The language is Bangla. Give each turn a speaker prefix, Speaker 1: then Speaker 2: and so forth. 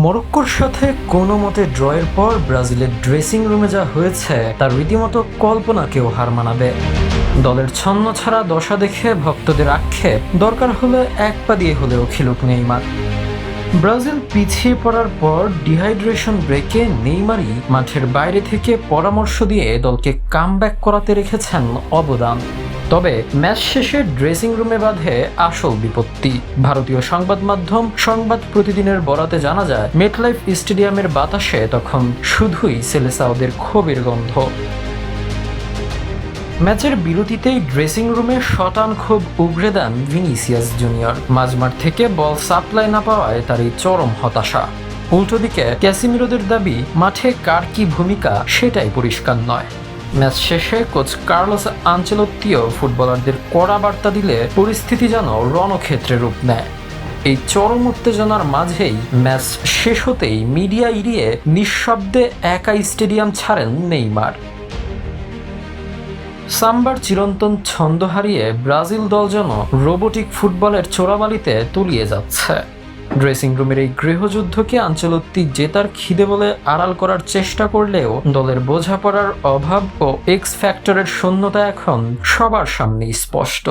Speaker 1: মরক্কোর সাথে কোনো মতে ড্রয়ের পর ব্রাজিলের ড্রেসিং রুমে যা হয়েছে তার রীতিমতো কল্পনাকেও হার মানাবে। দলের ছন্নছাড়া দশা দেখে ভক্তদের আক্ষেপ, দরকার হলে এক পা দিয়ে হলেও খেলুক নেইমার। ব্রাজিল পিছিয়ে পড়ার পর ডিহাইড্রেশন ব্রেকে নেইমারই মাঠের বাইরে থেকে পরামর্শ দিয়ে দলকে কামব্যাক করাতে রেখেছেন অবদান। তবে ম্যাচ শেষে ড্রেসিং রুমে বাধে আসল বিপত্তি। ভারতীয় সংবাদ মাধ্যম সংবাদ প্রতিদিনের বরাতে জানা যায়, মেটলাইফ স্টেডিয়ামের বাতাসে তখন শুধুই সেলেসাওদের ক্ষোভের গন্ধ। ম্যাচের বিরতিতেই ড্রেসিং রুমে শটান ক্ষোভ উগরে দেন ভিনিসিয়াস জুনিয়র। মাঝমাঠ থেকে বল সাপ্লাই না পাওয়ায় তার এই চরম হতাশা। উল্টো দিকে ক্যাসিমিরোদের দাবি, মাঠে কার কি ভূমিকা সেটাই পরিষ্কার নয়। ম্যাচ শেষে কোচ কার্লোস আনচেলত্তিও ফুটবলারদের কড়া বার্তা দিলে পরিস্থিতি যেন রণক্ষেত্রে রূপ নেয়। এই চরম উত্তেজনার মাঝেই ম্যাচ শেষ হতেই মিডিয়া এড়িয়ে নিঃশব্দে একাই স্টেডিয়াম ছাড়েন নেইমার। সাম্বার চিরন্তন ছন্দ হারিয়ে ব্রাজিল দল যেন রোবোটিক ফুটবলের চোরাবালিতে তলিয়ে যাচ্ছে। ড্রেসিং রুমের এই গৃহযুদ্ধকে আনচেলত্তি জেতার খিদে বলে আড়াল করার চেষ্টা করলেও দলের বোঝাপড়ার অভাব ও এক্স ফ্যাক্টরের শূন্যতা এখন সবার সামনেই স্পষ্ট।